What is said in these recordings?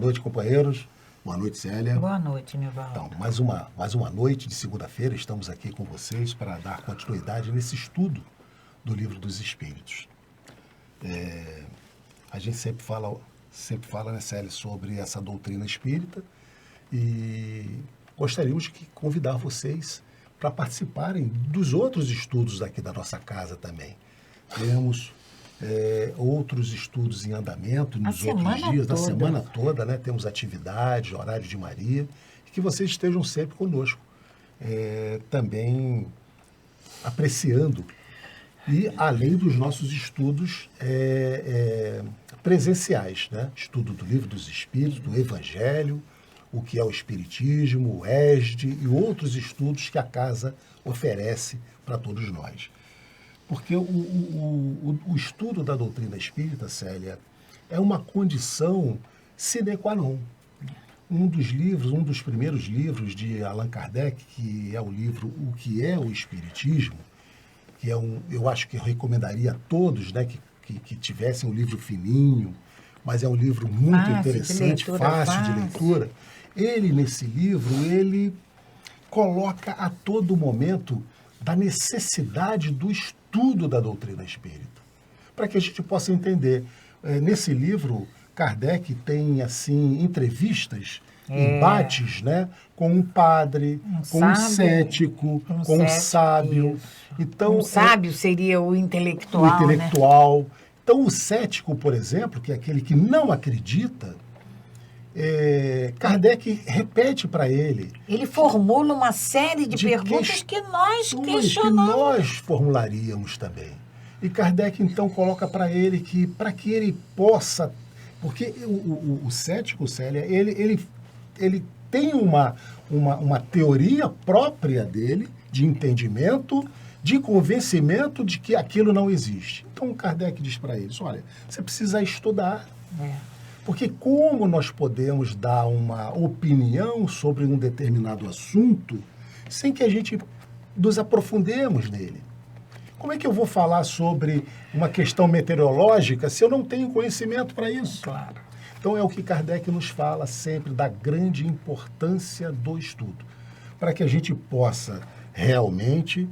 noite, companheiros. Boa noite, Célia. Boa noite, Nivaldo. Então, mais uma noite de segunda-feira, estamos aqui com vocês para dar continuidade nesse estudo do Livro dos Espíritos. A gente sempre fala, né, Célia, sobre essa doutrina espírita e gostaríamos de convidar vocês para participarem dos outros estudos aqui da nossa casa também. Temos outros estudos em andamento nos outros dias, na semana toda, né? Temos atividades, horário de Maria, e que vocês estejam sempre conosco, também apreciando. E além dos nossos estudos presenciais, né? Estudo do Livro dos Espíritos, do Evangelho, o que é o Espiritismo, o ESD e outros estudos que a casa oferece para todos nós. Porque o estudo da doutrina espírita, Célia, é uma condição sine qua non. Um dos primeiros livros de Allan Kardec, que é o livro O que é o Espiritismo, que eu acho que eu recomendaria a todos, né, que tivessem um livro fininho, mas é um livro muito interessante, fácil de leitura. Ele, nesse livro, ele coloca a todo momento da necessidade do estudo da doutrina espírita, para que a gente possa entender. Nesse livro, Kardec tem, assim, entrevistas, embates, né, com um padre, com um cético, com um sábio. Então, um sábio seria o intelectual, né? Então, o cético, por exemplo, que é aquele que não acredita, Kardec repete para ele. Ele formula uma série de perguntas que nós questionamos. Que nós formularíamos também. E Kardec, então, coloca para ele que, para que ele possa... Porque o cético, Célia, ele tem uma teoria própria dele, de entendimento, de convencimento de que aquilo não existe. Então, Kardec diz para eles, olha, você precisa estudar. Porque como nós podemos dar uma opinião sobre um determinado assunto sem que a gente nos aprofundemos nele? Como é que eu vou falar sobre uma questão meteorológica se eu não tenho conhecimento para isso? Claro. Então é o que Kardec nos fala sempre da grande importância do estudo, para que a gente possa realmente...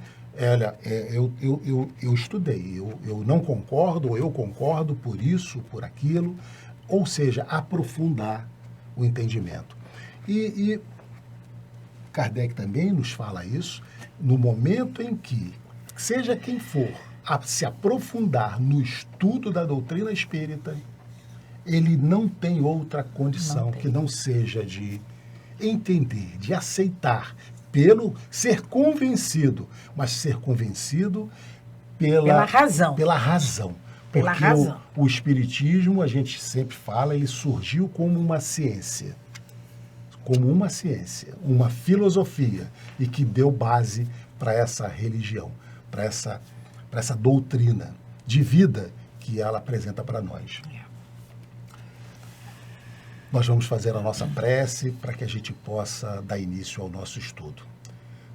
eu estudei, eu não concordo, ou eu concordo por isso, por aquilo... Ou seja, aprofundar o entendimento. E Kardec também nos fala isso, no momento em que, seja quem for, se aprofundar no estudo da doutrina espírita, ele não tem outra condição que não seja de entender, de aceitar, pelo ser convencido, mas ser convencido pela razão. Porque o Espiritismo, a gente sempre fala, ele surgiu como uma ciência, uma filosofia, e que deu base para essa religião, para essa doutrina de vida que ela apresenta para nós. Nós vamos fazer a nossa prece para que a gente possa dar início ao nosso estudo.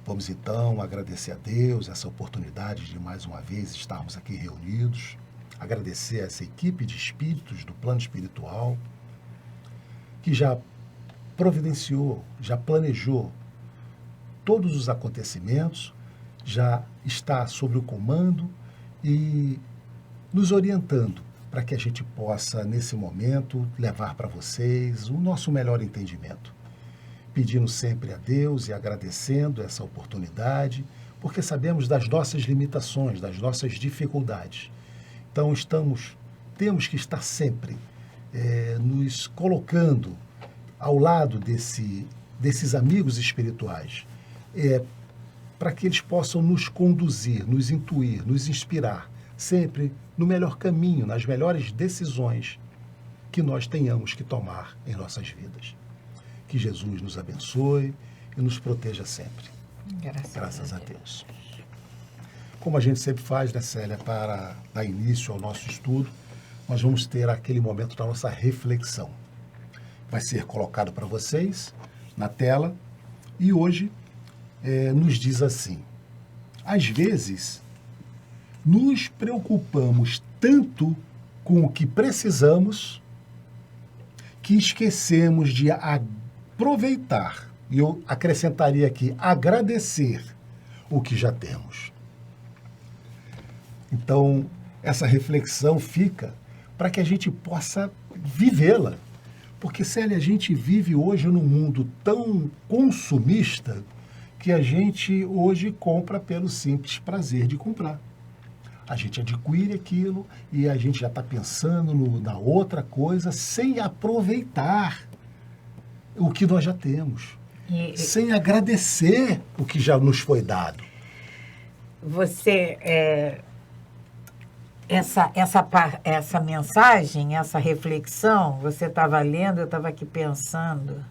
Vamos então agradecer a Deus essa oportunidade de mais uma vez estarmos aqui reunidos, agradecer a essa equipe de espíritos do plano espiritual que já providenciou, já planejou todos os acontecimentos, já está sob o comando e nos orientando para que a gente possa, nesse momento, levar para vocês o nosso melhor entendimento. Pedindo sempre a Deus e agradecendo essa oportunidade, porque sabemos das nossas limitações, das nossas dificuldades. Então, temos que estar sempre nos colocando ao lado desses amigos espirituais, para que eles possam nos conduzir, nos intuir, nos inspirar, sempre no melhor caminho, nas melhores decisões que nós tenhamos que tomar em nossas vidas. Que Jesus nos abençoe e nos proteja sempre. Graças a Deus. Como a gente sempre faz, né, Célia, para dar início ao nosso estudo, nós vamos ter aquele momento da nossa reflexão. Vai ser colocado para vocês na tela e hoje nos diz assim: às vezes nos preocupamos tanto com o que precisamos que esquecemos de aproveitar, e eu acrescentaria aqui, agradecer o que já temos. Então, essa reflexão fica para que a gente possa vivê-la. Porque, Célia, a gente vive hoje num mundo tão consumista que a gente hoje compra pelo simples prazer de comprar. A gente adquire aquilo e a gente já está pensando na outra coisa sem aproveitar o que nós já temos, sem agradecer o que já nos foi dado. Você, essa mensagem, essa reflexão, você estava lendo, eu estava aqui pensando.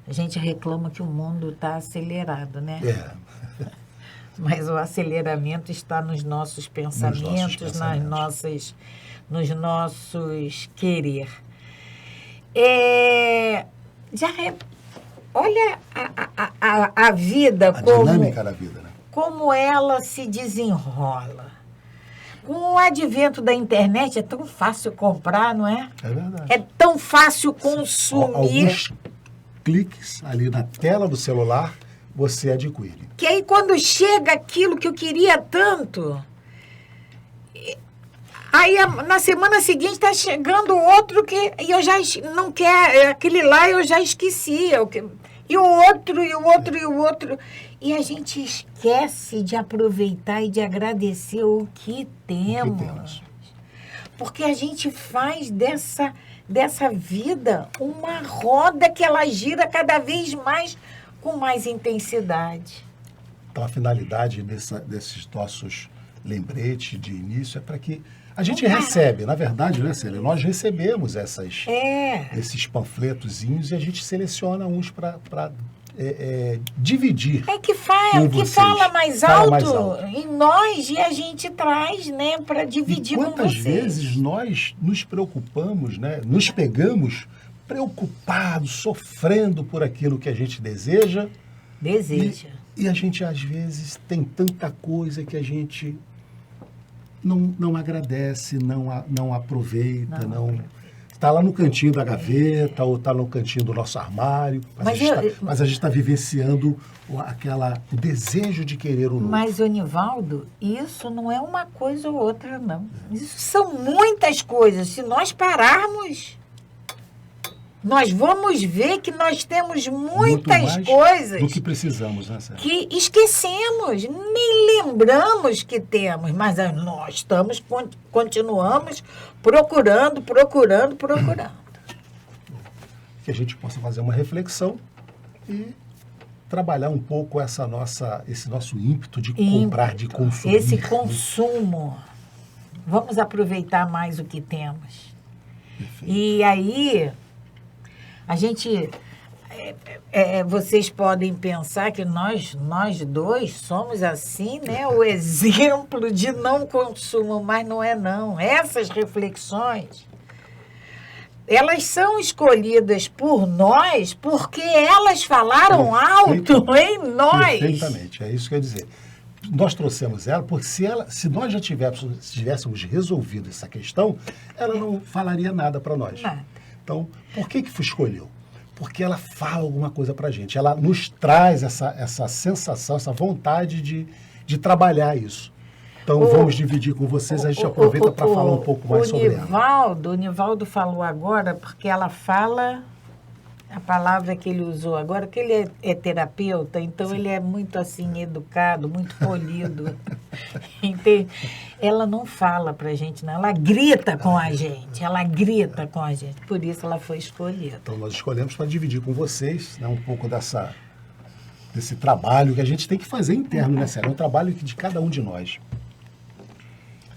A gente reclama que o mundo está acelerado, né? Mas o aceleramento está nos nossos pensamentos, nos nossos querer. Olha a vida, a dinâmica da vida, né? Como ela se desenrola. Com o advento da internet, é tão fácil comprar, não é? É verdade. É tão fácil consumir. Alguns cliques ali na tela do celular, você adquire. Que aí quando chega aquilo que eu queria tanto, aí na semana seguinte está chegando outro que eu já não quero, aquele lá eu já esqueci. E o outro, e o outro, e o outro. E a gente esquece de aproveitar e de agradecer o que temos. Porque a gente faz dessa vida uma roda que ela gira cada vez mais com mais intensidade. Então, a finalidade desses nossos lembretes de início é para que a gente recebe, na verdade, né, Célia? Nós recebemos esses panfletozinhos e a gente seleciona uns para dividir. Que fala mais alto em nós e a gente traz, né, para dividir com vocês. Quantas vezes nós nos preocupamos, né, nos pegamos preocupados, sofrendo por aquilo que a gente deseja. E a gente, às vezes, tem tanta coisa que a gente não agradece, não aproveita, está lá no cantinho da gaveta ou está no cantinho do nosso armário, mas a gente está vivenciando o desejo de querer o novo. Mas, Onivaldo, isso não é uma coisa ou outra, não. Isso são muitas coisas. Se nós pararmos, nós vamos ver que nós temos muitas coisas do que precisamos, né, Sérgio? Que esquecemos, nem lembramos que temos, mas nós continuamos procurando. Que a gente possa fazer uma reflexão e trabalhar um pouco esse nosso ímpeto de comprar, de consumir. Esse consumo. Vamos aproveitar mais o que temos. Perfeito. E aí, a gente... vocês podem pensar que nós dois somos assim, né? O exemplo de não consumo, mas não é não. Essas reflexões, elas são escolhidas por nós porque elas falaram alto em nós. Perfeitamente, é isso que eu ia dizer. Nós trouxemos ela porque se nós já tivéssemos resolvido essa questão, ela não falaria nada para nós. Nada. Então, por que escolheu? Porque ela fala alguma coisa para a gente. Ela nos traz essa sensação, essa vontade de trabalhar isso. Então, vamos dividir com vocês. A gente aproveita para falar um pouco mais sobre ela. O Nivaldo falou agora, porque ela fala a palavra que ele usou agora, que ele é terapeuta, então Sim. Ele é muito assim educado, muito polido. Entende? Ela não fala pra gente, não. Ela grita com a gente. Por isso ela foi escolhida. Então nós escolhemos para dividir com vocês, né, um pouco desse trabalho que a gente tem que fazer interno, né, Sérgio? É um trabalho de cada um de nós.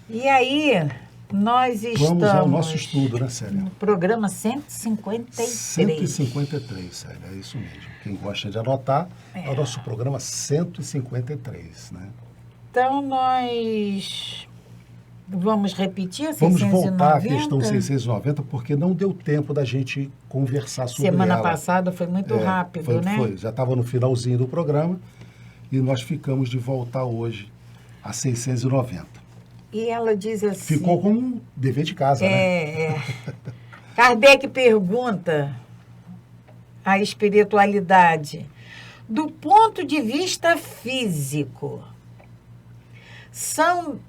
E aí, nós estamos... Vamos ao nosso estudo, né, Célia? No programa 153. 153, Célia, é isso mesmo. Quem gosta de anotar, é o nosso programa 153, né? Então, nós vamos repetir a 690? Vamos voltar à questão 690, porque não deu tempo da gente conversar sobre ela. Semana passada foi muito rápido, né? Foi, já estava no finalzinho do programa, e nós ficamos de voltar hoje a 690. E ela diz assim... Ficou como um dever de casa, né? Kardec pergunta a espiritualidade do ponto de vista físico, são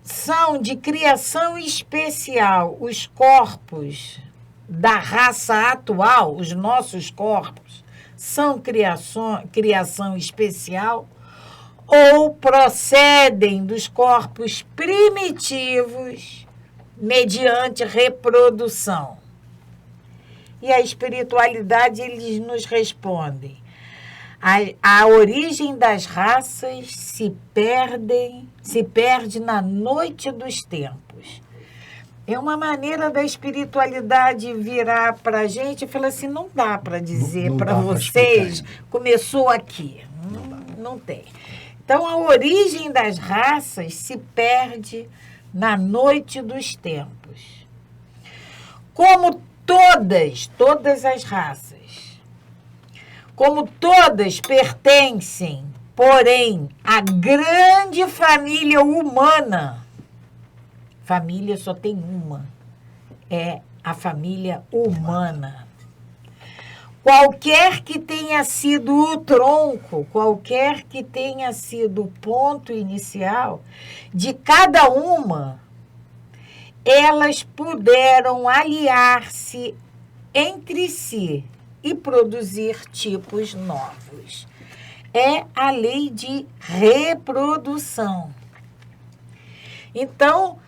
de criação especial. Os corpos da raça atual, os nossos corpos, são criação especial ou procedem dos corpos primitivos mediante reprodução? E a espiritualidade, eles nos respondem: a origem das raças se perde na noite dos tempos. É uma maneira da espiritualidade virar para a gente e falar assim, não dá para dizer para vocês, começou aqui. Não tem. Então, a origem das raças se perde na noite dos tempos. Como todas as raças, como todas pertencem, porém, à grande família humana. Família só tem uma, é a família humana. Qualquer que tenha sido o tronco, qualquer que tenha sido o ponto inicial de cada uma, elas puderam aliar-se entre si e produzir tipos novos. É a lei de reprodução. Então,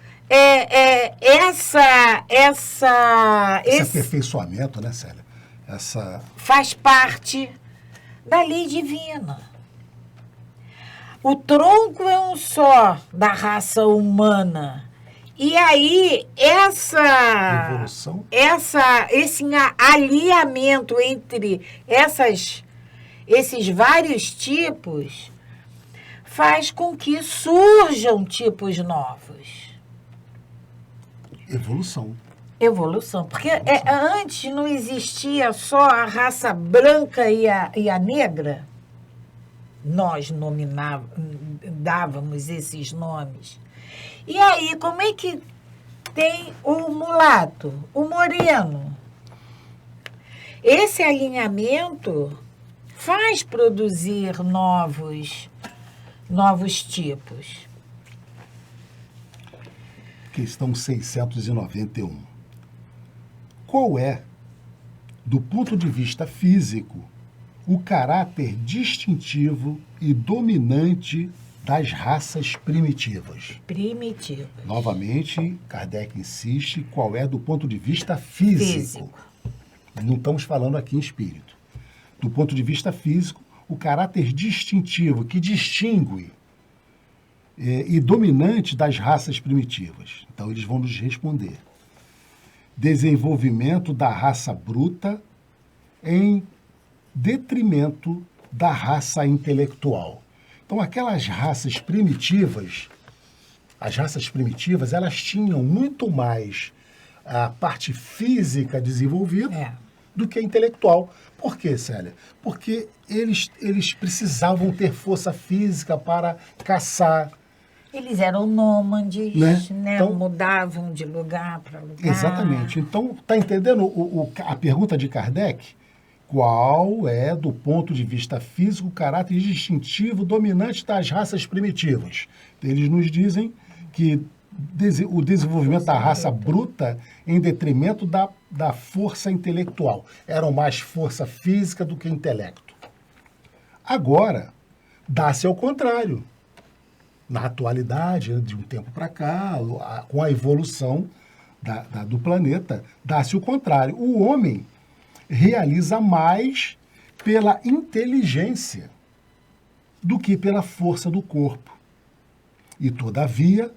esse aperfeiçoamento, né, Célia? Faz parte da lei divina. O tronco é um só da raça humana. E aí, esse alinhamento entre esses vários tipos faz com que surjam tipos novos. Evolução. Porque antes não existia só a raça branca e a negra. Nós dávamos esses nomes. E aí, como é que tem o mulato, o moreno? Esse alinhamento faz produzir novos tipos. Questão 691. Qual é, do ponto de vista físico, o caráter distintivo e dominante das raças primitivas? Novamente, Kardec insiste, qual é do ponto de vista físico. Não estamos falando aqui em espírito. Do ponto de vista físico, o caráter distintivo que distingue e dominante das raças primitivas. Então, eles vão nos responder. Desenvolvimento da raça bruta em detrimento da raça intelectual. Então, aquelas raças primitivas, elas tinham muito mais a parte física desenvolvida do que a intelectual. Por quê, Célia? Porque eles precisavam ter força física para caçar. Eles eram nômades, né? Então, mudavam de lugar para lugar. Exatamente. Então, está entendendo a pergunta de Kardec? Qual é, do ponto de vista físico, o caráter distintivo dominante das raças primitivas? Eles nos dizem que o desenvolvimento da raça bruta em detrimento da força intelectual. Eram mais força física do que intelecto. Agora, dá-se ao contrário. Na atualidade, de um tempo para cá, com a evolução do planeta, dá-se o contrário. O homem realiza mais pela inteligência do que pela força do corpo. E, todavia,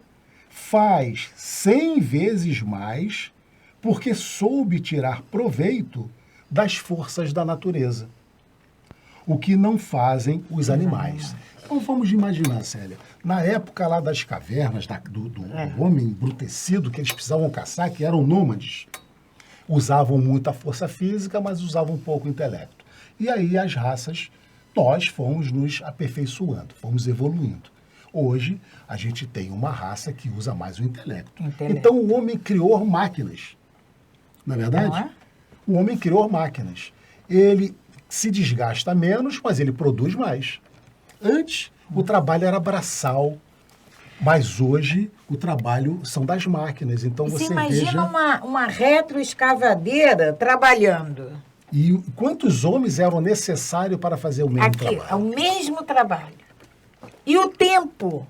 faz 100 vezes mais porque soube tirar proveito das forças da natureza, o que não fazem os animais. Então, vamos imaginar, Célia, na época lá das cavernas, do homem embrutecido, que eles precisavam caçar, que eram nômades, usavam muita força física, mas usavam pouco intelecto. E aí as raças, nós fomos nos aperfeiçoando, fomos evoluindo. Hoje, a gente tem uma raça que usa mais o intelecto. Então, o homem criou máquinas. Não é verdade? Não é? O homem criou máquinas. Ele se desgasta menos, mas ele produz mais. Antes, o trabalho era braçal, mas hoje o trabalho são das máquinas. Então Você você imagina veja... uma retroescavadeira trabalhando. E quantos homens eram necessários para fazer o mesmo Aqui, é o trabalho? mesmo trabalho. E o tempo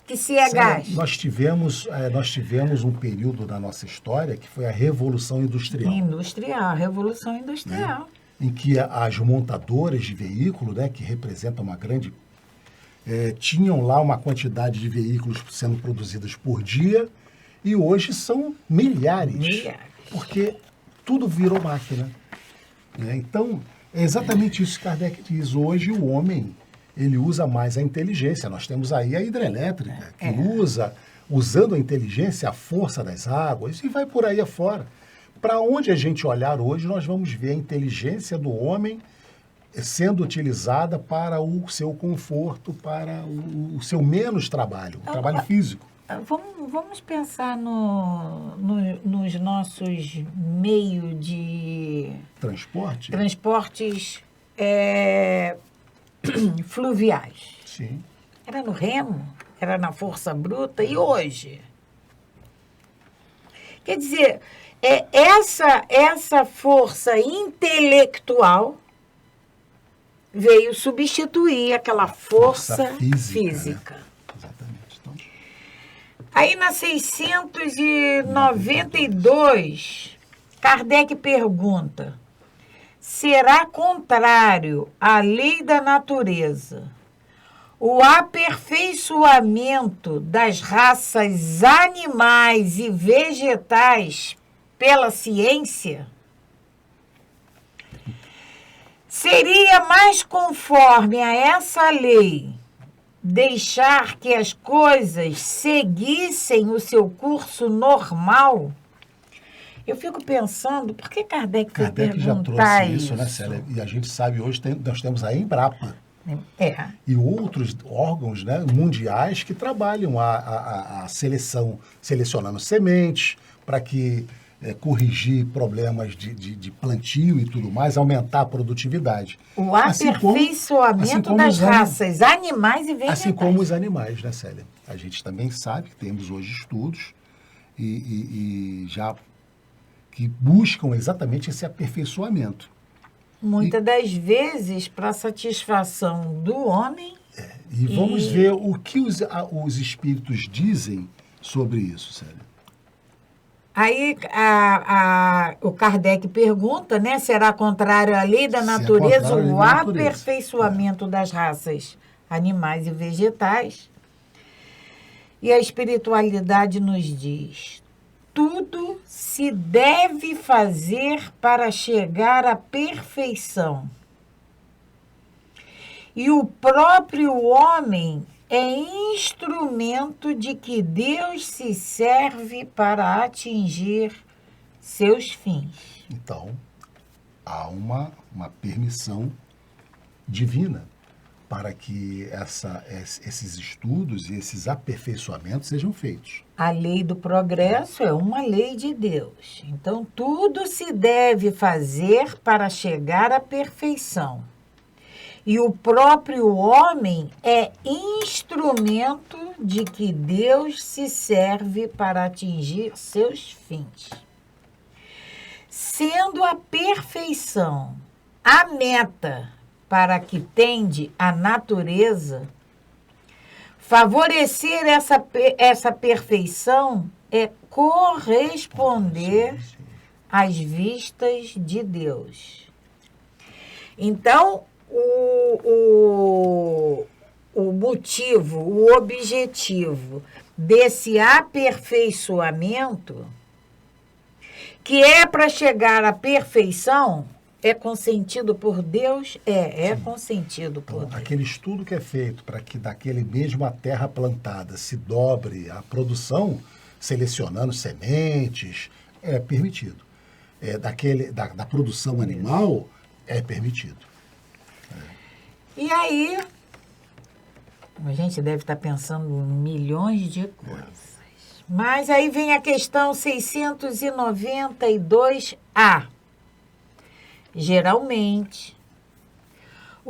que se é gasto. Nós tivemos um período da nossa história que foi a Revolução Industrial. Industrial, Revolução Industrial. Em que as montadoras de veículo, né, que representam uma grande... tinham lá uma quantidade de veículos sendo produzidos por dia e hoje são milhares. Porque tudo virou máquina. Né? Então, é exatamente isso que Kardec diz. Hoje o homem, ele usa mais a inteligência. Nós temos aí a hidrelétrica, que usando a inteligência, a força das águas, e vai por aí afora. Para onde a gente olhar hoje, nós vamos ver a inteligência do homem sendo utilizada para o seu conforto, para o seu menos trabalho, o trabalho físico. Vamos pensar nos nossos meios de... Transporte? Transportes fluviais. Sim. Era no remo, era na força bruta, e hoje? Quer dizer, essa força intelectual veio substituir aquela força física. Né? Exatamente. Então... Aí, na 692, Kardec pergunta: será contrário à lei da natureza o aperfeiçoamento das raças animais e vegetais pela ciência? Seria mais conforme a essa lei deixar que as coisas seguissem o seu curso normal? Eu fico pensando, por que Kardec foi perguntar já trouxe isso? Né, Célia? E a gente sabe hoje, nós temos a Embrapa. E outros órgãos, né, mundiais que trabalham a seleção, selecionando sementes para que corrigir problemas de plantio e tudo mais, aumentar a produtividade. O aperfeiçoamento das raças animais e vegetais. Assim como os animais, né, Célia? A gente também sabe que temos hoje estudos e já que buscam exatamente esse aperfeiçoamento. Muitas das vezes para satisfação do homem. E vamos ver o que os espíritos dizem sobre isso, Célia. Aí o Kardec pergunta, né? Será contrário à lei da natureza o aperfeiçoamento das raças animais e vegetais? E a espiritualidade nos diz: tudo se deve fazer para chegar à perfeição. E o próprio homem é instrumento de que Deus se serve para atingir seus fins. Então, há uma permissão divina para que esses estudos e esses aperfeiçoamentos sejam feitos. A lei do progresso é uma lei de Deus. Então, tudo se deve fazer para chegar à perfeição. E o próprio homem é instrumento de que Deus se serve para atingir seus fins. Sendo a perfeição a meta para que tende a natureza, favorecer essa perfeição é corresponder às vistas de Deus. Então, o motivo, o objetivo desse aperfeiçoamento, que é para chegar à perfeição, é consentido por Deus? É consentido por Deus. Aquele estudo que é feito para que daquele mesmo a terra plantada se dobre a produção, selecionando sementes, é permitido. Da produção animal, é permitido. E aí, a gente deve estar pensando em milhões de coisas. Mas aí vem a questão 692A. Geralmente,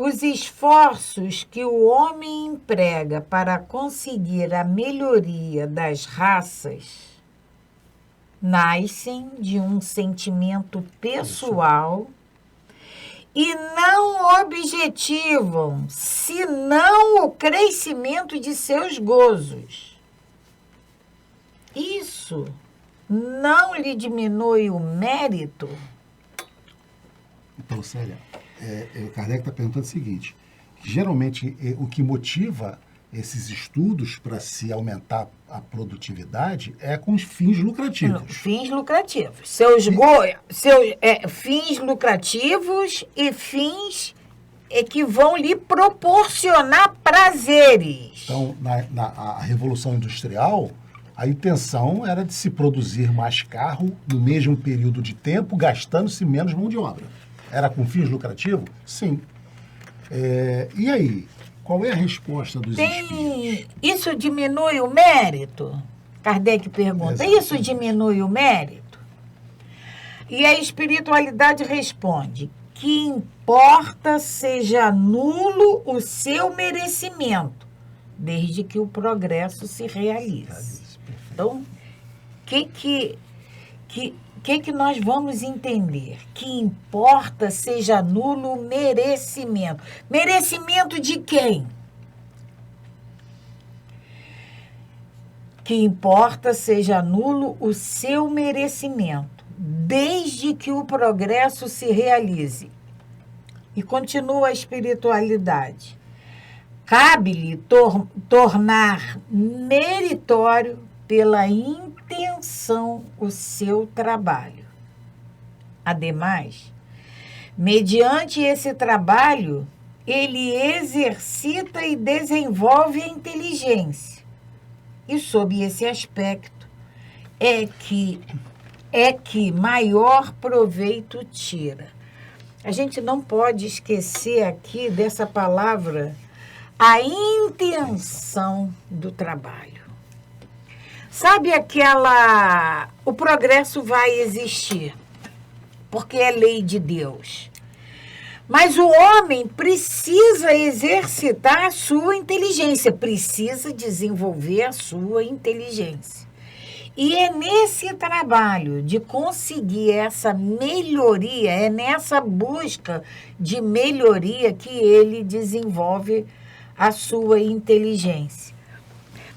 os esforços que o homem emprega para conseguir a melhoria das raças nascem de um sentimento pessoal e não objetivam, senão o crescimento de seus gozos. Isso não lhe diminui o mérito? Então, Célia, Kardec está perguntando o seguinte, geralmente o que motiva esses estudos para se aumentar a produtividade é com os fins lucrativos. Fins lucrativos. Fins lucrativos e fins que vão lhe proporcionar prazeres. Então, a Revolução Industrial, a intenção era de se produzir mais carro no mesmo período de tempo, gastando-se menos mão de obra. Era com fins lucrativos? Sim. E aí? Qual é a resposta dos espíritos? Isso diminui o mérito? Kardec pergunta. Exatamente. Isso diminui o mérito? E a espiritualidade responde: que importa seja nulo o seu merecimento, desde que o progresso se realize. Então, que nós vamos entender? Que importa seja nulo o merecimento. Merecimento de quem? Que importa seja nulo o seu merecimento, desde que o progresso se realize. E continua a espiritualidade. Cabe-lhe tornar meritório pela intenção o seu trabalho. Ademais, mediante esse trabalho, ele exercita e desenvolve a inteligência. E sob esse aspecto é que maior proveito tira. A gente não pode esquecer aqui dessa palavra, a intenção do trabalho. Sabe o progresso vai existir, porque é lei de Deus. Mas o homem precisa exercitar a sua inteligência, precisa desenvolver a sua inteligência. E é nesse trabalho de conseguir essa melhoria, é nessa busca de melhoria que ele desenvolve a sua inteligência.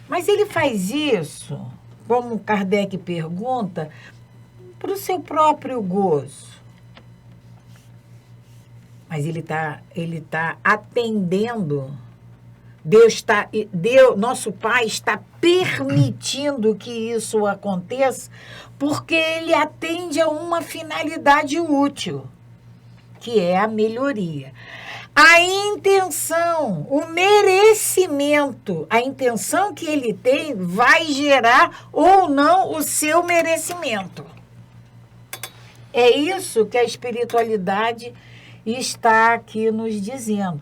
Mas ele faz isso, como Kardec pergunta, para o seu próprio gozo. Mas ele tá atendendo. Nosso Pai está permitindo que isso aconteça, porque ele atende a uma finalidade útil, que é a melhoria. A intenção, o merecimento, a intenção que ele tem vai gerar ou não o seu merecimento. É isso que a espiritualidade está aqui nos dizendo.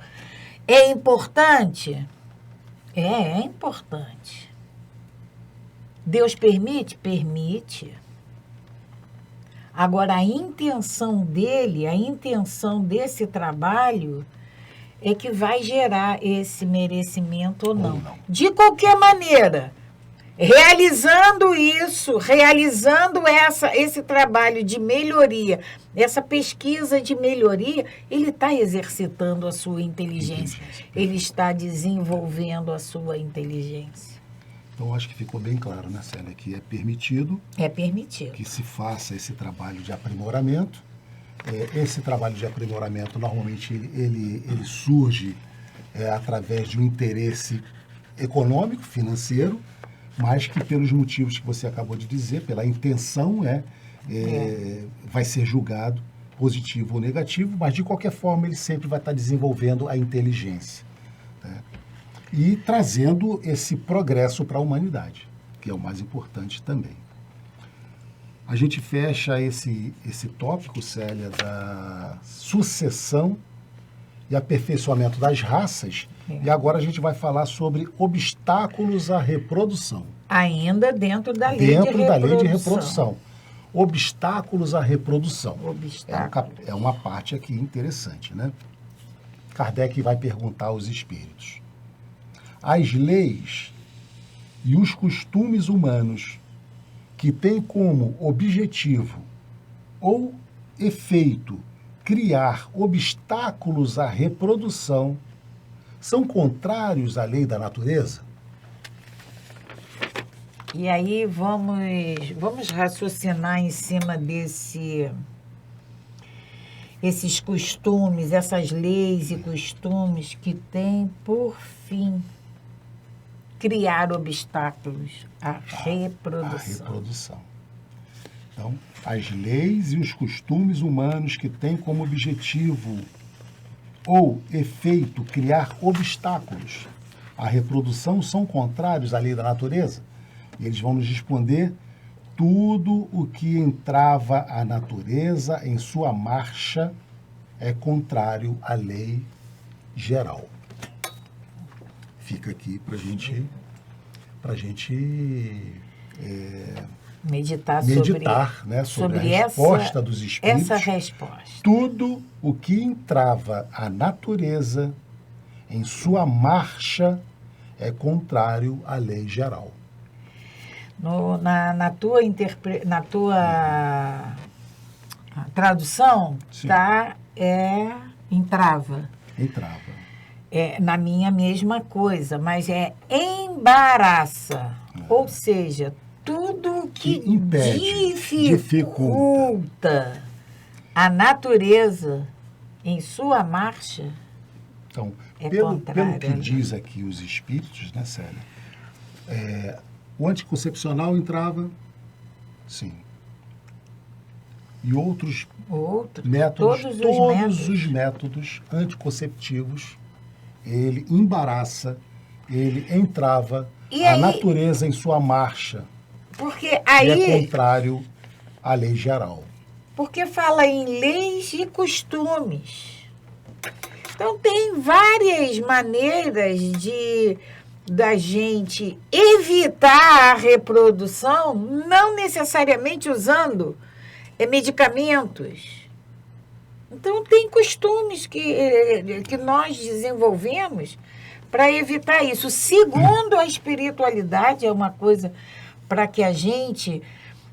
É importante? É importante. Deus permite? Permite. Agora, a intenção dele, a intenção desse trabalho é que vai gerar esse merecimento ou não. De qualquer maneira, realizando isso, realizando esse trabalho de melhoria, essa pesquisa de melhoria, ele está exercitando a sua inteligência. Ele está desenvolvendo a sua inteligência. Então, acho que ficou bem claro, né, Célia, que é permitido. É permitido. Que se faça esse trabalho de aprimoramento. Esse trabalho de aprimoramento, normalmente, ele surge através de um interesse econômico, financeiro, mas que pelos motivos que você acabou de dizer, pela intenção, vai ser julgado positivo ou negativo, mas de qualquer forma ele sempre vai estar desenvolvendo a inteligência, né? E trazendo esse progresso para a humanidade, que é o mais importante também. A gente fecha esse tópico, Célia, da sucessão e aperfeiçoamento das raças. E agora a gente vai falar sobre obstáculos à reprodução. Ainda dentro da lei de reprodução. Obstáculos à reprodução. Obstáculos. É uma parte aqui interessante, né? Kardec vai perguntar aos espíritos: as leis e os costumes humanos que têm como objetivo ou efeito criar obstáculos à reprodução são contrários à lei da natureza? E aí vamos raciocinar em cima esses costumes, essas leis e costumes que têm por fim criar obstáculos à reprodução. Então, as leis e os costumes humanos que têm como objetivo ou efeito criar obstáculos à reprodução são contrários à lei da natureza? E eles vão nos responder: tudo o que entrava a natureza em sua marcha é contrário à lei geral. Fica aqui para a gente meditar sobre a resposta dos espíritos. Essa resposta. Tudo o que entrava a natureza em sua marcha é contrário à lei geral. Na tua tradução, sim, tá, entrava. Entrava. Na minha mesma coisa, mas embaraça. Ou seja, tudo que impede, dificulta a natureza em sua marcha. Então, é pelo contrário. que diz aqui os espíritos, né, Célia? O anticoncepcional entrava, sim. E outros métodos, todos os métodos anticonceptivos, ele embaraça, ele entrava a natureza em sua marcha. Porque aí é contrário à lei geral. Porque fala em leis e costumes. Então, tem várias maneiras da gente evitar a reprodução, não necessariamente usando medicamentos. Então, tem costumes que nós desenvolvemos para evitar isso. Segundo a espiritualidade, é uma coisa para que a gente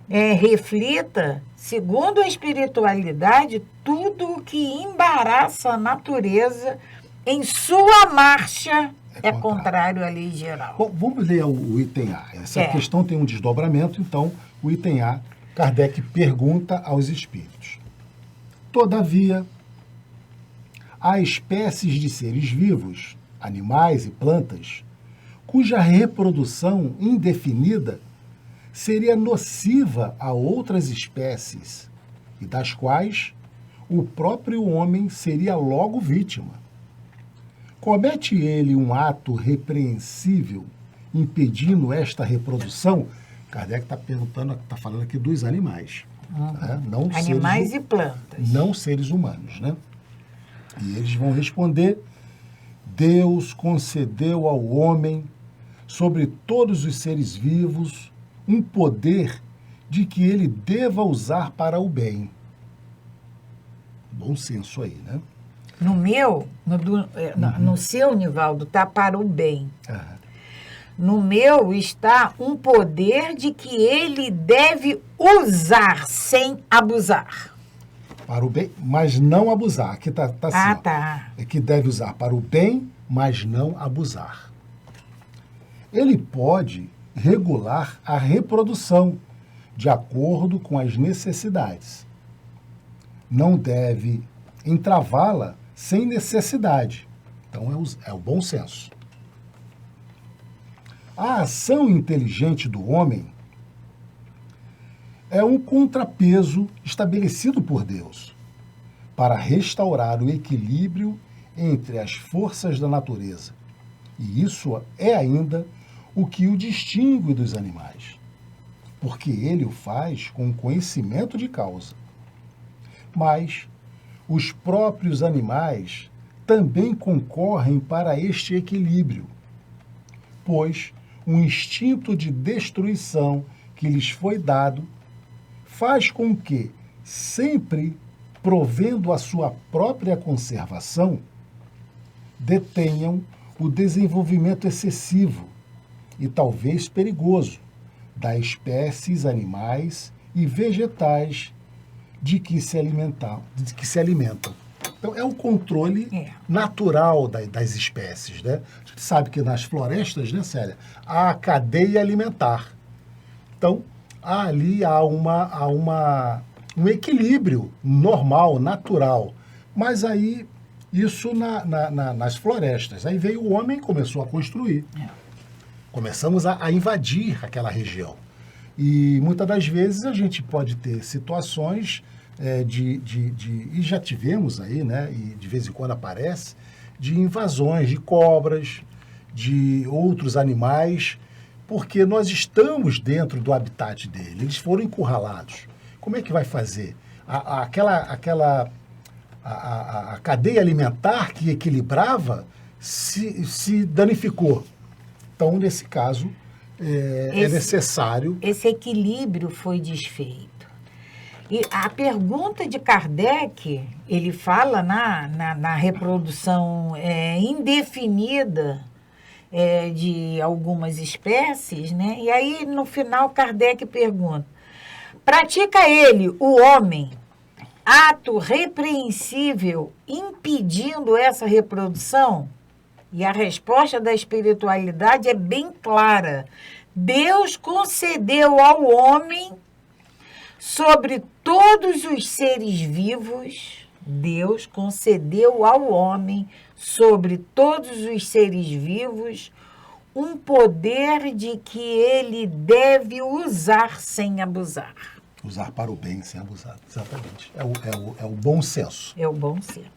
reflita, segundo a espiritualidade, tudo o que embaraça a natureza em sua marcha é contrário à lei geral. Bom, vamos ler o item A. Essa questão tem um desdobramento, então, o item A, Kardec pergunta aos espíritos: todavia, há espécies de seres vivos, animais e plantas, cuja reprodução indefinida seria nociva a outras espécies e das quais o próprio homem seria logo vítima. Comete ele um ato repreensível impedindo esta reprodução? Kardec está falando aqui dos animais. Né? Não animais e plantas. Não seres humanos, né? E eles vão responder: Deus concedeu ao homem, sobre todos os seres vivos, um poder de que ele deva usar para o bem. Bom senso aí, né? No seu, Nivaldo, está para o bem. No meu está um poder de que ele deve usar sem abusar. Para o bem, mas não abusar. Aqui está assim. Tá. É que deve usar para o bem, mas não abusar. Ele pode regular a reprodução de acordo com as necessidades. Não deve entravá-la sem necessidade. Então é o bom senso. A ação inteligente do homem é um contrapeso estabelecido por Deus para restaurar o equilíbrio entre as forças da natureza. E isso é ainda o que o distingue dos animais, porque ele o faz com conhecimento de causa. Mas os próprios animais também concorrem para este equilíbrio, pois o instinto de destruição que lhes foi dado faz com que, sempre provendo a sua própria conservação, detenham o desenvolvimento excessivo e talvez perigoso das espécies animais e vegetais de que se alimentam. Então, é o controle natural das espécies, né? A gente sabe que nas florestas, né, Célia, há a cadeia alimentar. Então, ali há um equilíbrio normal, natural. Mas aí, isso nas florestas. Aí veio o homem e começou a construir. Começamos a invadir aquela região. E muitas das vezes a gente pode ter situações e já tivemos aí, né, e de vez em quando aparece, de invasões de cobras, de outros animais, porque nós estamos dentro do habitat dele, eles foram encurralados. Como é que vai fazer? A cadeia alimentar que equilibrava se danificou. Então, nesse caso, é necessário... Esse equilíbrio foi desfeito. E a pergunta de Kardec, ele fala na reprodução indefinida de algumas espécies, né? E aí, no final, Kardec pergunta, pratica ele, o homem, ato repreensível impedindo essa reprodução? E a resposta da espiritualidade é bem clara. Deus concedeu ao homem, sobre todos os seres vivos, Deus concedeu ao homem, sobre todos os seres vivos, um poder de que ele deve usar sem abusar. Usar para o bem sem abusar, exatamente. É o bom senso. É o bom senso.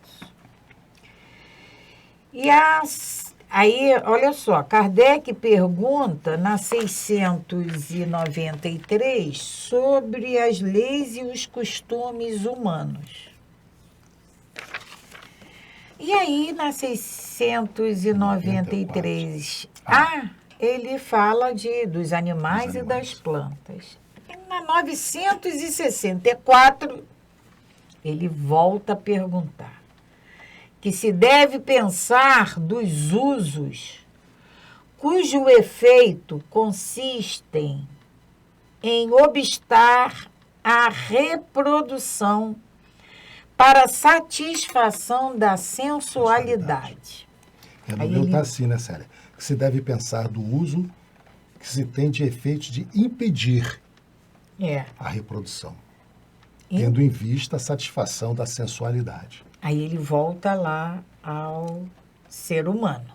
E aí, olha só, Kardec pergunta na 693 sobre as leis e os costumes humanos. E aí, na 693, ele fala dos animais e das plantas. E na 964, ele volta a perguntar que se deve pensar dos usos cujo efeito consistem em obstar a reprodução para satisfação da sensualidade. No meu está assim, né, Célia? Que se deve pensar do uso que se tem de efeitos de impedir a reprodução, tendo em vista a satisfação da sensualidade. Aí ele volta lá ao ser humano.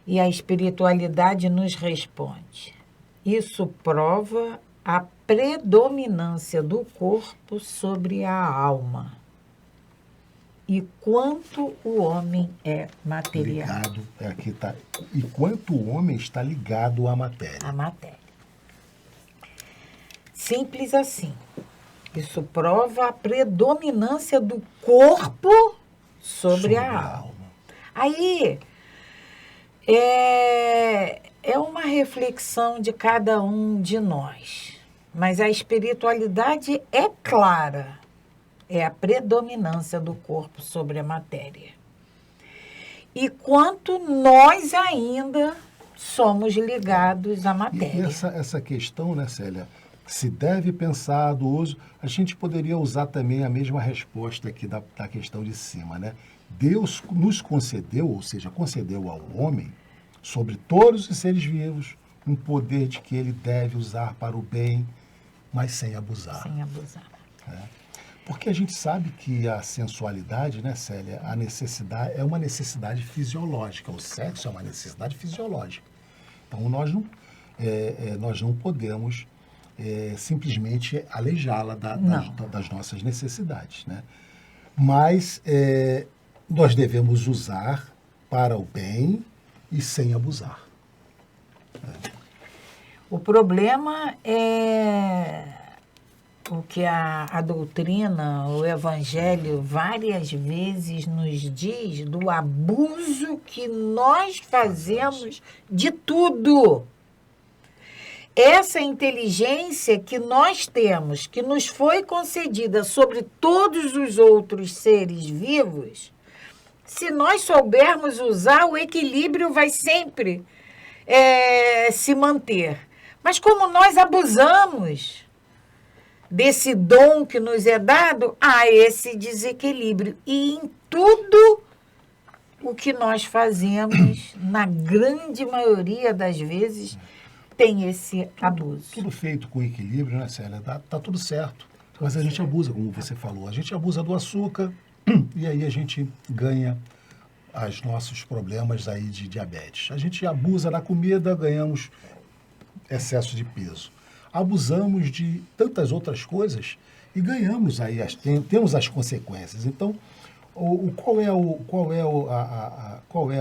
E a espiritualidade nos responde. Isso prova a predominância do corpo sobre a alma. E quanto o homem é material. Ligado, aqui tá. E quanto o homem está ligado à matéria. A matéria. Simples assim. Isso prova a predominância do corpo sobre a alma. Aí, é uma reflexão de cada um de nós. Mas a espiritualidade é clara. É a predominância do corpo sobre a matéria. E quanto nós ainda somos ligados à matéria. E essa questão, né, Célia? Se deve pensar do uso, a gente poderia usar também a mesma resposta aqui da questão de cima, né? Deus nos concedeu, ou seja, concedeu ao homem, sobre todos os seres vivos, um poder de que ele deve usar para o bem, mas sem abusar. Sem abusar. Porque a gente sabe que a sensualidade, né, Célia, a necessidade é uma necessidade fisiológica, o sexo é uma necessidade fisiológica. Então, nós não podemos simplesmente aleijá-la das nossas necessidades, né? Mas nós devemos usar para o bem e sem abusar. O problema é o que a doutrina, o evangelho, várias vezes nos diz do abuso que nós fazemos de tudo. Essa inteligência que nós temos, que nos foi concedida sobre todos os outros seres vivos, Se nós soubermos usar, o equilíbrio vai sempre se manter. Mas como nós abusamos desse dom que nos é dado, há esse desequilíbrio. E em tudo o que nós fazemos, na grande maioria das vezes, tem esse abuso. Tudo feito com equilíbrio, né, Célia? Tá tudo certo. Mas a gente abusa, como você falou. A gente abusa do açúcar e aí a gente ganha os nossos problemas aí de diabetes. A gente abusa da comida, ganhamos excesso de peso. Abusamos de tantas outras coisas e ganhamos aí, temos as consequências. Então, qual é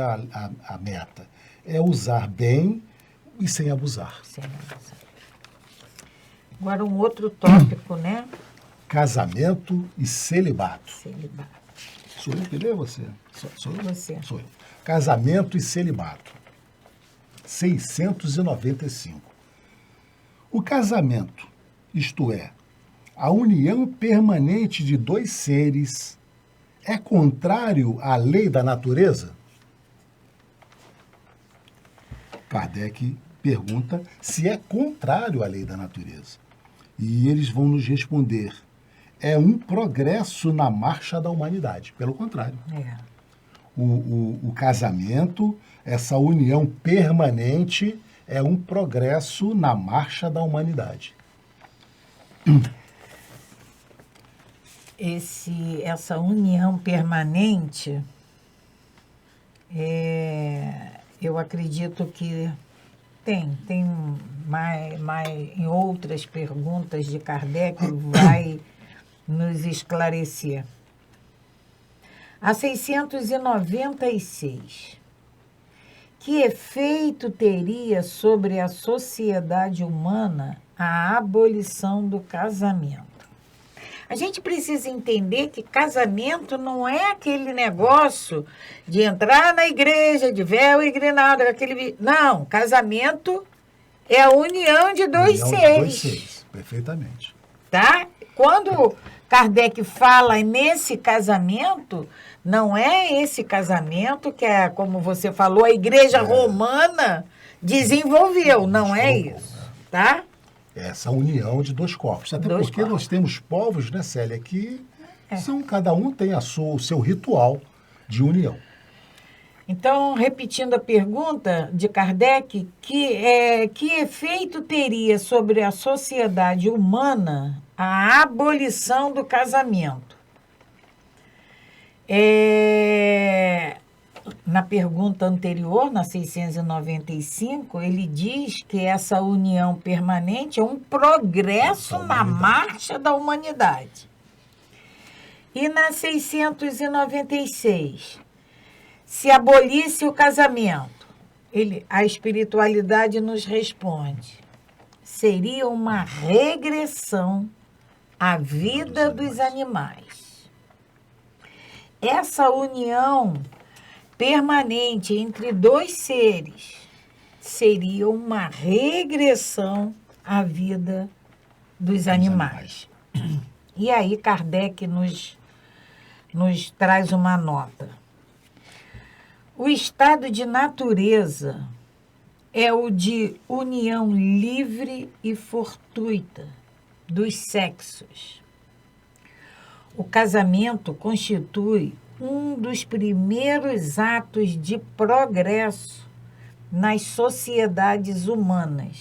a meta? É usar bem e sem abusar. Sem abusar. Agora um outro tópico, né? Casamento e celibato. Celibato. Sou eu que leio ou você? Sou eu? Você. Sou eu. Casamento e celibato. 695. O casamento, isto é, a união permanente de dois seres, é contrário à lei da natureza? Kardec pergunta se é contrário à lei da natureza. E eles vão nos responder: é um progresso na marcha da humanidade. Pelo contrário. O casamento, essa união permanente, é um progresso na marcha da humanidade. Essa união permanente, eu acredito que tem mais em outras perguntas de Kardec vai nos esclarecer. A 696. Que efeito teria sobre a sociedade humana a abolição do casamento? A gente precisa entender que casamento não é aquele negócio de entrar na igreja, de véu e grinalda, aquele... Não, casamento é a união de dois seres. Perfeitamente. Tá? Quando Kardec fala nesse casamento, não é esse casamento que é, como você falou, a igreja romana desenvolveu, não é isso, tá? Essa união de dois corpos. Até porque nós temos povos, né, Célia, que cada um tem o seu ritual de união. Então, repetindo a pergunta de Kardec, que efeito teria sobre a sociedade humana a abolição do casamento? Na pergunta anterior, na 695, ele diz que essa união permanente é um progresso na marcha da humanidade. E na 696, se abolisse o casamento, a espiritualidade nos responde, seria uma regressão à vida dos animais. Essa união permanente entre dois seres seria uma regressão à vida dos animais. E aí Kardec nos traz uma nota. O estado de natureza é o de união livre e fortuita dos sexos. O casamento constitui um dos primeiros atos de progresso nas sociedades humanas,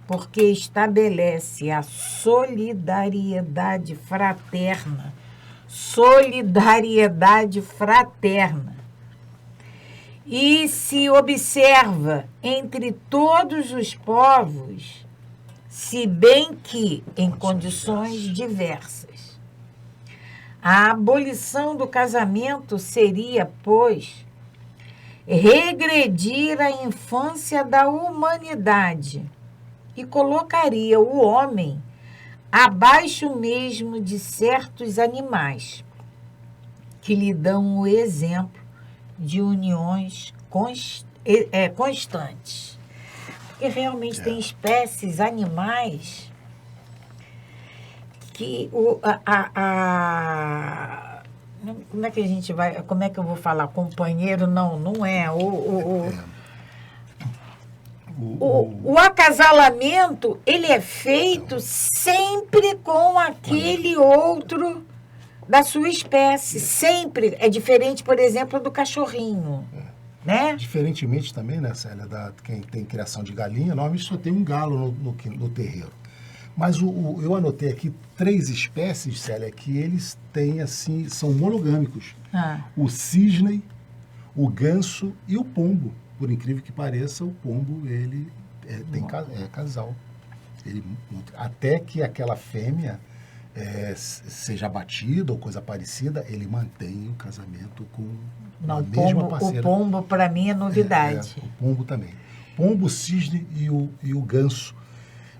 porque estabelece a solidariedade fraterna. Solidariedade fraterna. E se observa entre todos os povos, se bem que em condições diversas. A abolição do casamento seria, pois, regredir à infância da humanidade e colocaria o homem abaixo mesmo de certos animais que lhe dão o exemplo de uniões constantes. E realmente tem espécies animais que Como é que a gente vai... Como é que eu vou falar? Companheiro? Não é. O acasalamento, ele é feito sempre com aquele outro da sua espécie. Sempre. É diferente, por exemplo, do cachorrinho. Né? Diferentemente também, né, Célia, quem tem criação de galinha, normalmente só tem um galo no terreiro. Mas eu anotei aqui 3 espécies, Célia, que eles têm, assim, são monogâmicos. O cisne, o ganso e o pombo. Por incrível que pareça, o pombo, ele é casal. Até que aquela fêmea seja abatida ou coisa parecida, ele mantém o casamento com a mesma parceira. O pombo, para mim, é novidade. O pombo também. Pombo, o cisne e o ganso.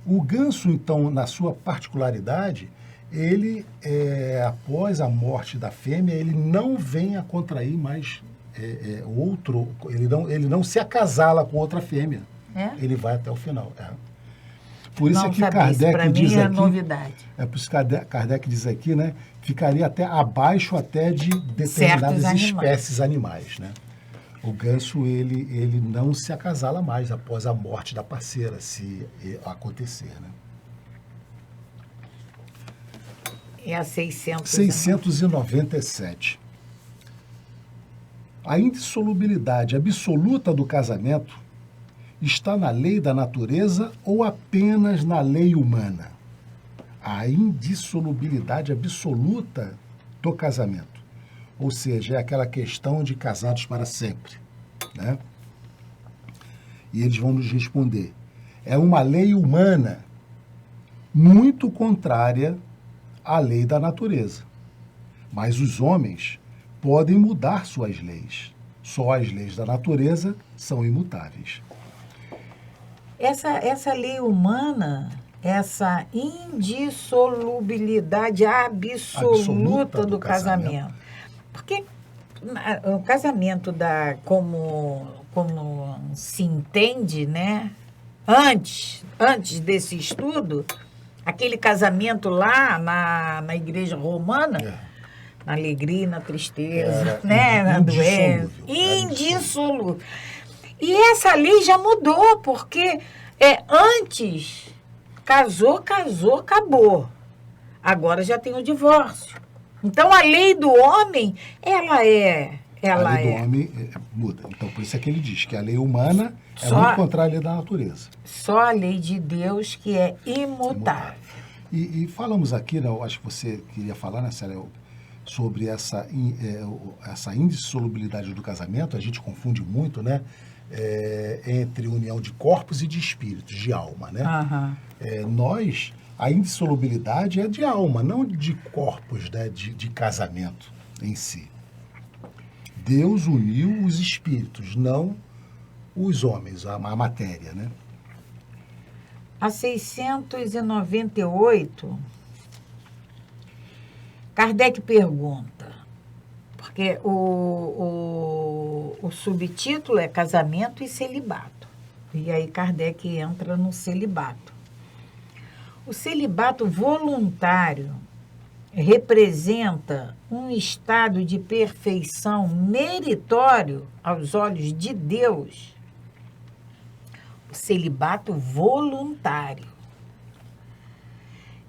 O ganso, então, na sua particularidade, ele, após a morte da fêmea, ele não vem a contrair mais outro, ele não se acasala com outra fêmea. Ele vai até o final. Por isso não é que Kardec diz aqui... novidade. Por isso que Kardec diz aqui, né? Ficaria até abaixo até de determinadas espécies animais, né? O ganso, ele não se acasala mais após a morte da parceira, se acontecer, né? É a 697. A indissolubilidade absoluta do casamento está na lei da natureza ou apenas na lei humana? A indissolubilidade absoluta do casamento. Ou seja, é aquela questão de casados para sempre, né? E eles vão nos responder. É uma lei humana muito contrária à lei da natureza. Mas os homens podem mudar suas leis. Só as leis da natureza são imutáveis. Essa lei humana, essa indissolubilidade absoluta do casamento. Porque o casamento como se entende, né? Antes desse estudo, aquele casamento lá na igreja romana, na alegria e na tristeza, né? Na doença. Indissolúvel. E essa lei já mudou, porque antes casou, acabou. Agora já tem o divórcio. Então, a lei do homem, a lei do homem muda. Então, por isso é que ele diz que a lei humana é muito contrária à lei da natureza. Só a lei de Deus que é imutável. E falamos aqui, né, eu acho que você queria falar, né, Célia, sobre essa indissolubilidade do casamento. A gente confunde muito, né, entre união de corpos e de espíritos, de alma, né? A indissolubilidade é de alma, não de corpos, né, de casamento em si. Deus uniu os espíritos, não os homens, a matéria, né? A 698, Kardec pergunta, porque o subtítulo é Casamento e Celibato. E aí Kardec entra no celibato. O celibato voluntário representa um estado de perfeição meritório aos olhos de Deus. O celibato voluntário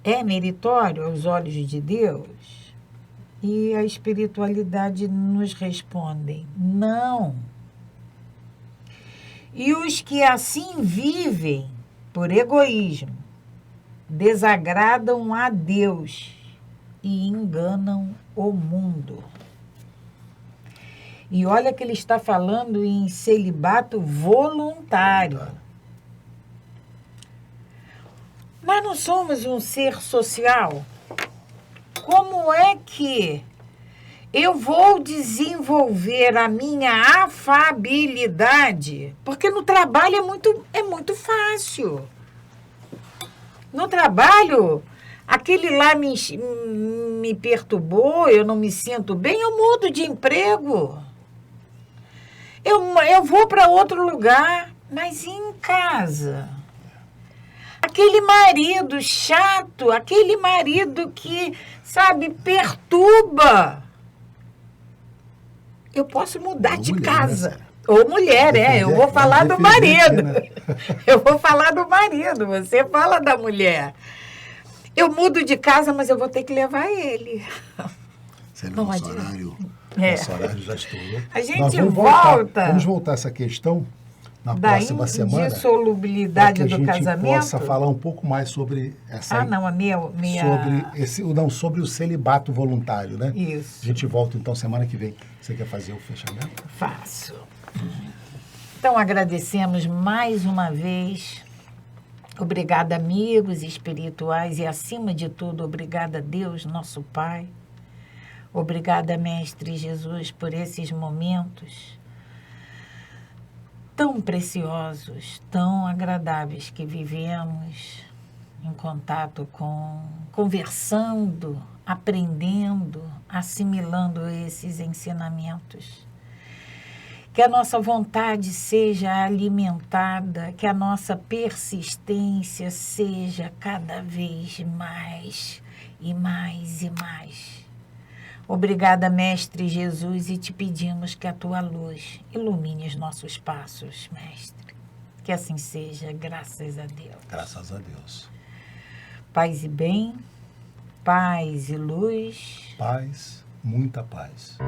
é meritório aos olhos de Deus? E a espiritualidade nos responde: não. E os que assim vivem por egoísmo desagradam a Deus e enganam o mundo. E olha que ele está falando em celibato voluntário. Nós não somos um ser social. Como é que eu vou desenvolver a minha afabilidade? Porque no trabalho é muito fácil. No trabalho, aquele lá me perturbou, eu não me sinto bem, eu mudo de emprego. Eu vou para outro lugar, mas em casa? Aquele marido chato, aquele marido que, sabe, perturba. eu posso mudar Ou de mulher, casa. né, Sara? Ou mulher, eu vou falar do marido. Né? Eu vou falar do marido, você fala da mulher. Eu mudo de casa, mas eu vou ter que levar ele. Sério, Não nosso adianta. horário, É. nosso horário já estourou. A gente Nós vamos volta Vamos voltar a essa questão na da próxima semana. Para indissolubilidade que a do gente casamento. possa falar um pouco mais sobre essa. Ah, não, a minha... Sobre o celibato voluntário, né? Isso. A gente volta então semana que vem. Você quer fazer o fechamento? Faço. Então, agradecemos mais uma vez. Obrigada, amigos espirituais, e, acima de tudo, obrigada a Deus, nosso Pai. Obrigada, Mestre Jesus, por esses momentos tão preciosos, tão agradáveis que vivemos em contato conversando, aprendendo, assimilando esses ensinamentos. Que a nossa vontade seja alimentada, que a nossa persistência seja cada vez mais e mais e mais. Obrigada, Mestre Jesus, e te pedimos que a tua luz ilumine os nossos passos, Mestre. Que assim seja, graças a Deus. Graças a Deus. Paz e bem, paz e luz. Paz, muita paz.